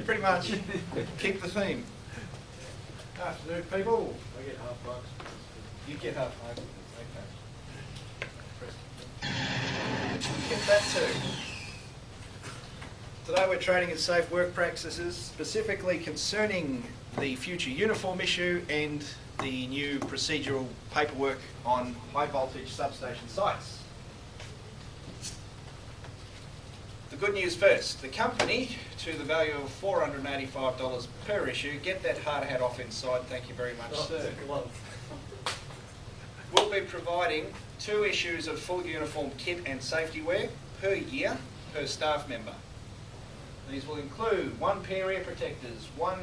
pretty much keep the theme. Afternoon, people. I get half bucks. You get half marks. Okay. Get that too. Today we're training in safe work practices, specifically concerning the future uniform issue and the new procedural paperwork on high voltage substation sites. The good news first, the company, to the value of $485 per issue, get that hard hat off inside, thank you very much, sir. We'll be providing 2 issues of full uniform kit and safety wear per year per staff member. These will include 1 pair ear protectors, 1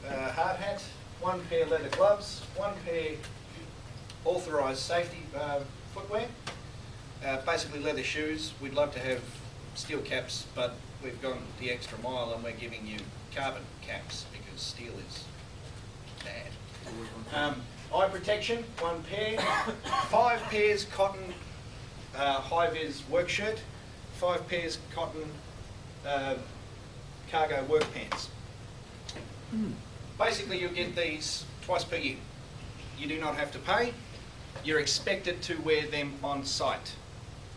hard hat, 1 pair leather gloves, 1 pair authorised safety footwear, basically leather shoes. We'd love to have steel caps, but we've gone the extra mile and we're giving you carbon caps because steel is bad. Eye protection, 1 pair, 5 pairs cotton high-vis work shirt, 5 pairs cotton cargo work pants. Basically you'll get these twice per year. You do not have to pay. You're expected to wear them on site.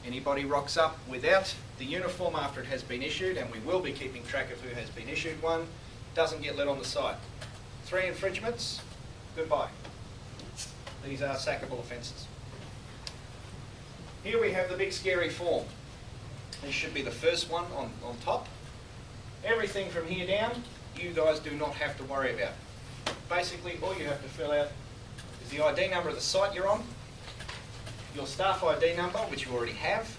Anybody rocks up without the uniform after it has been issued, and we will be keeping track of who has been issued one, doesn't get let on the site. 3 infringements, goodbye. These are sackable offences. Here we have the big scary form. This should be the first one on top. Everything from here down, you guys do not have to worry about. Basically, all you have to fill out is the ID number of the site you're on, your staff ID number, which you already have,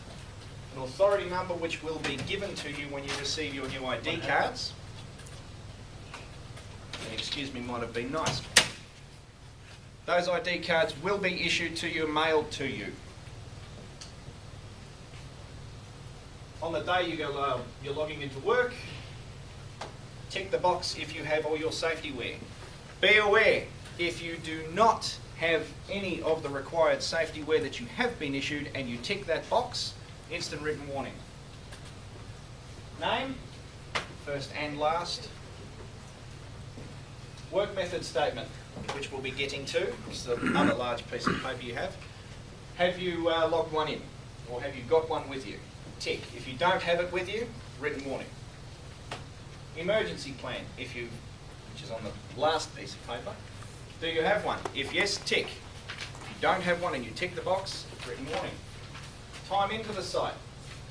an authority number which will be given to you when you receive your new ID cards. Excuse me, might have been nice. Those ID cards will be issued to you, mailed to you. On the day you're logging into work, tick the box if you have all your safety wear. Be aware, if you do not have any of the required safety wear that you have been issued and you tick that box, instant written warning. Name, first and last. Work method statement, which we'll be getting to. It's the other large piece of paper you have. Have you logged one in, or have you got one with you? Tick. If you don't have it with you, written warning. Emergency plan, which is on the last piece of paper. Do you have one? If yes, tick. If you don't have one and you tick the box, written warning. Time into the site,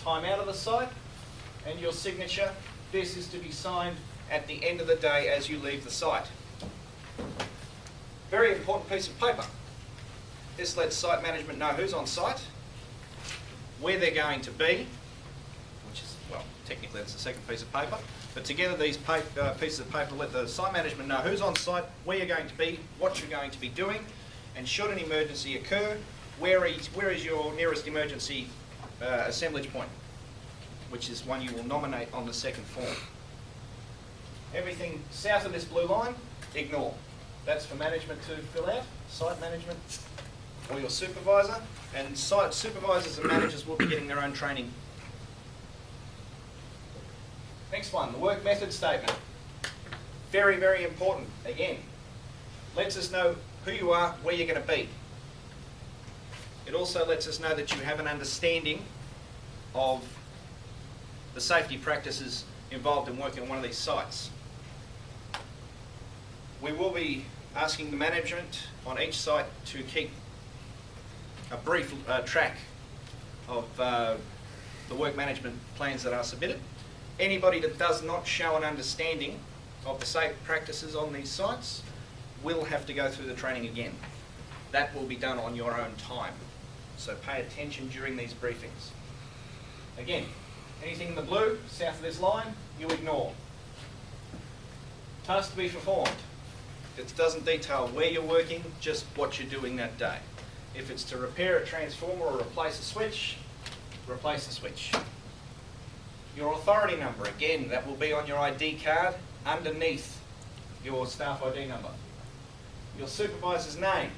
time out of the site, and your signature. This is to be signed at the end of the day as you leave the site. Very important piece of paper. This lets site management know who's on site, where they're going to be, which is, well, technically that's the second piece of paper, but together these pieces of paper let the site management know who's on site, where you're going to be, what you're going to be doing, and should an emergency occur, where is your nearest emergency assemblage point, which is one you will nominate on the second form. Everything south of this blue line, ignore. That's for management to fill out, site management or your supervisor, and site supervisors and managers will be getting their own training. Next one, the work method statement. Very, very important. Again, lets us know who you are, where you're going to be. It also lets us know that you have an understanding of the safety practices involved in working on one of these sites. We will be asking the management on each site to keep a brief track of the work management plans that are submitted. Anybody that does not show an understanding of the safe practices on these sites will have to go through the training again. That will be done on your own time. So pay attention during these briefings. Again, anything in the blue, south of this line, you ignore. Task to be performed. It doesn't detail where you're working, just what you're doing that day. If it's to repair a transformer or replace a switch, replace the switch. Your authority number, again, that will be on your ID card underneath your staff ID number. Your supervisor's name,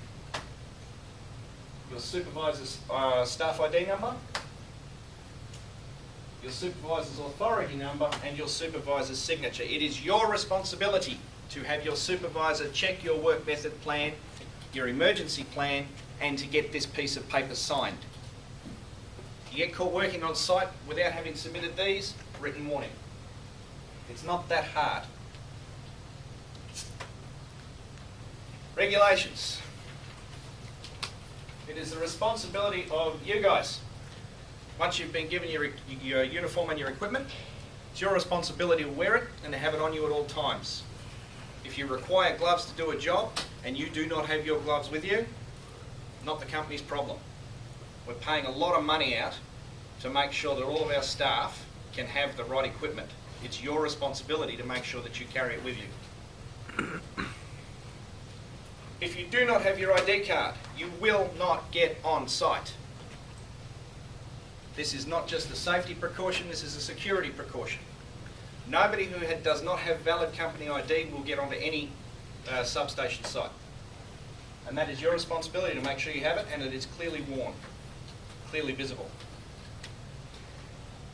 your supervisor's staff ID number, your supervisor's authority number and your supervisor's signature. It is your responsibility to have your supervisor check your work method plan, your emergency plan, and to get this piece of paper signed. If you get caught working on site without having submitted these, written warning. It's not that hard. Regulations. It is the responsibility of you guys. Once you've been given your uniform and your equipment, it's your responsibility to wear it and to have it on you at all times. If you require gloves to do a job and you do not have your gloves with you, not the company's problem. We're paying a lot of money out to make sure that all of our staff can have the right equipment. It's your responsibility to make sure that you carry it with you. If you do not have your ID card, you will not get on site. This is not just a safety precaution, this is a security precaution. Nobody who does not have valid company ID will get onto any substation site. And that is your responsibility to make sure you have it and it is clearly worn, clearly visible.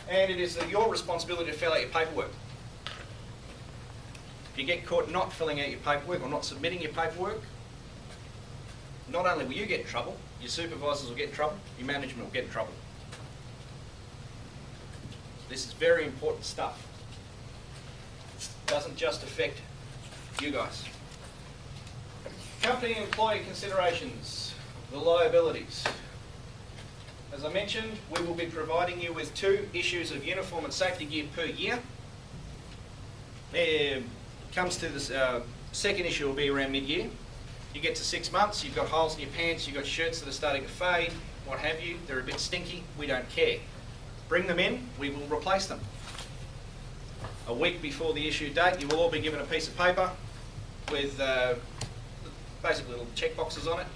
And it is your responsibility to fill out your paperwork. If you get caught not filling out your paperwork or not submitting your paperwork, not only will you get in trouble, your supervisors will get in trouble, your management will get in trouble. This is very important stuff. It doesn't just affect you guys. Company and employee considerations, the liabilities. As I mentioned, we will be providing you with 2 issues of uniform and safety gear per year. It comes to this second issue will be around mid-year. You get to 6 months, you've got holes in your pants, you've got shirts that are starting to fade, what have you, they're a bit stinky, we don't care. Bring them in, we will replace them. A week before the issue date, you will all be given a piece of paper with basically little check boxes on it.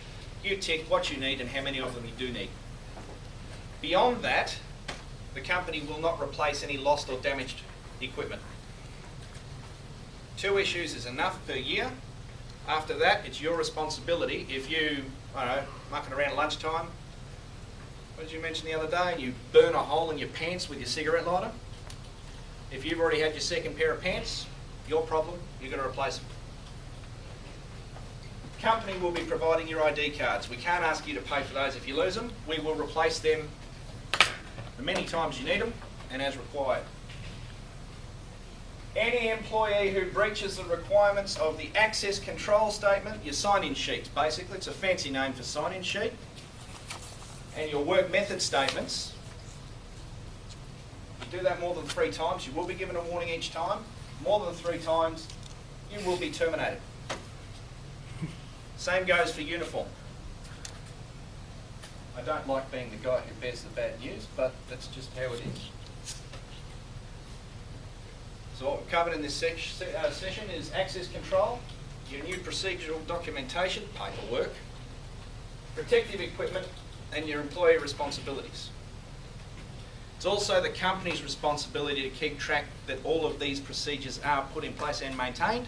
You tick what you need and how many of them you do need. Beyond that, the company will not replace any lost or damaged equipment. 2 issues is enough per year. After that, it's your responsibility. If you, I don't know, mucking around at lunchtime, what did you mention the other day? And you burn a hole in your pants with your cigarette lighter. If you've already had your second pair of pants, your problem, you're going to replace them. Company will be providing your ID cards. We can't ask you to pay for those if you lose them. We will replace them the many times you need them and as required. Any employee who breaches the requirements of the access control statement, your sign-in sheets basically, it's a fancy name for sign-in sheet, and your work method statements, you do that more than 3 times, you will be given a warning each time. More than 3 times, you will be terminated. Same goes for uniform. I don't like being the guy who bears the bad news, but that's just how it is. So what we've covered in this session is access control, your new procedural documentation, paperwork, protective equipment, and your employee responsibilities. It's also the company's responsibility to keep track that all of these procedures are put in place and maintained.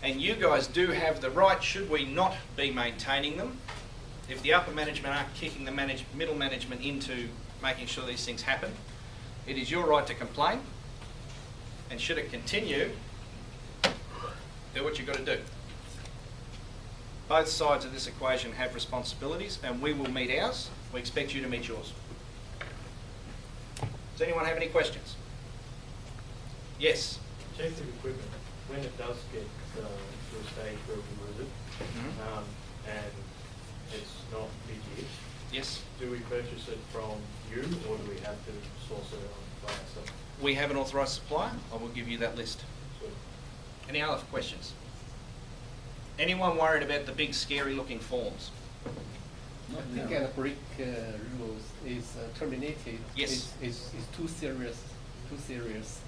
And you guys do have the right, should we not be maintaining them, if the upper management aren't kicking the middle management into making sure these things happen, it is your right to complain. And should it continue, do what you've got to do. Both sides of this equation have responsibilities and we will meet ours. We expect you to meet yours. Does anyone have any questions? Yes? Protective equipment, when it does get to a stage where we lose it, and it's not mid-year, yes. Do we purchase it from you or do we have to source it by ourselves? We have an authorised supplier. I will give you that list. Sure. Any other questions? Anyone worried about the big scary looking forms? I think the break rules is terminated. Yes. Is too serious. Too serious.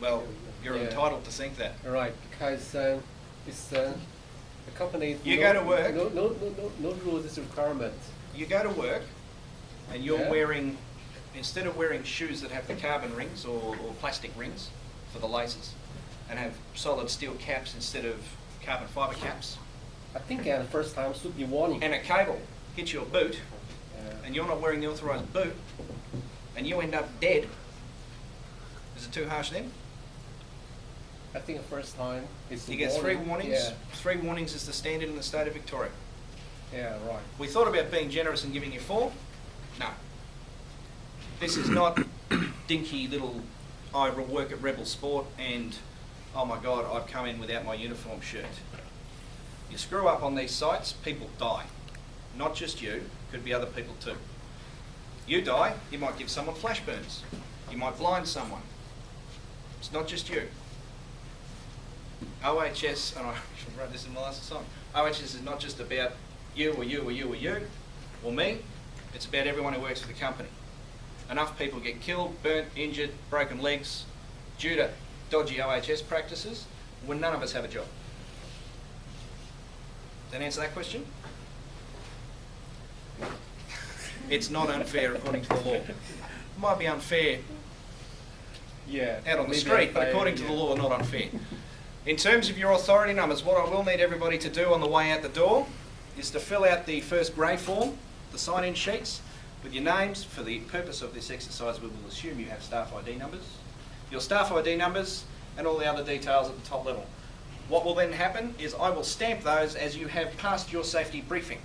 Well, you're entitled to think that. Right, because it's the company. You go to work. No rules is requirement. You go to work, and you're wearing, instead of wearing shoes that have the carbon rings or plastic rings for the laces, and have solid steel caps instead of carbon fibre caps. I think the first time should be warning. And a cable hits your boot, and you're not wearing the authorised boot, and and you end up dead, is it too harsh then? I think the first time it's You get 3 warnings. Yeah, 3 warnings is the standard in the state of Victoria. yeah, right. We thought about being generous and giving you 4. No. This is not dinky little, I work at Rebel Sport and, oh my God, I've come in without my uniform shirt. You screw up on these sites, people die. Not just you, could be other people too. You die, you might give someone flash burns. You might blind someone. It's not just you. OHS, and I should write this in my last song, OHS is not just about you or you or you or you or me, it's about everyone who works for the company. Enough people get killed, burnt, injured, broken legs due to dodgy OHS practices when none of us have a job. Does that answer that question? It's not unfair according to the law. It might be unfair Yeah. out on the maybe street, but unfair, according to yeah. the law, not unfair. In terms of your authority numbers, what I will need everybody to do on the way out the door is to fill out the first grey form, the sign-in sheets, with your names. For the purpose of this exercise, we will assume you have staff ID numbers. Your staff ID numbers and all the other details at the top level. What will then happen is I will stamp those as you have passed your safety briefing.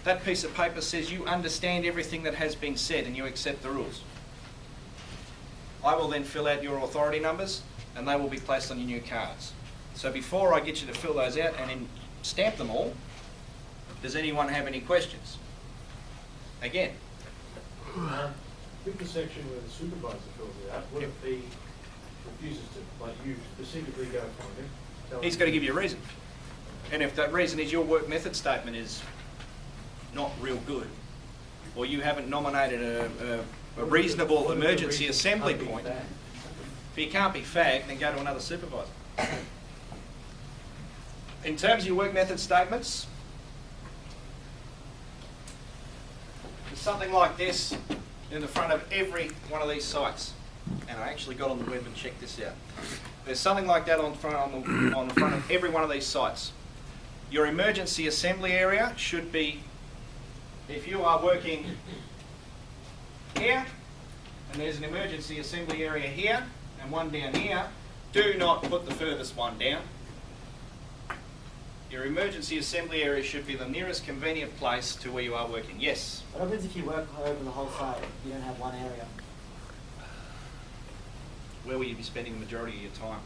That piece of paper says you understand everything that has been said and you accept the rules. I will then fill out your authority numbers and they will be placed on your new cards. So before I get you to fill those out and then stamp them all, does anyone have any questions? Again. With the section where the supervisor fills it out, what if he refuses to, like you specifically go find him? Tell He's him- got to give you a reason. And if that reason is your work method statement is not real good, or you haven't nominated a reasonable emergency assembly point, if he can't be fagged, then go to another supervisor. In terms of your work method statements, there's something like this in the front of every one of these sites. And I actually got on the web and checked this out. There's something like that on the front of every one of these sites. Your emergency assembly area should be, if you are working here, and there's an emergency assembly area here, and one down here, do not put the furthest one down. Your emergency assembly area should be the nearest convenient place to where you are working. Yes? What happens if you work over the whole site? You don't have one area. Where will you be spending the majority of your time?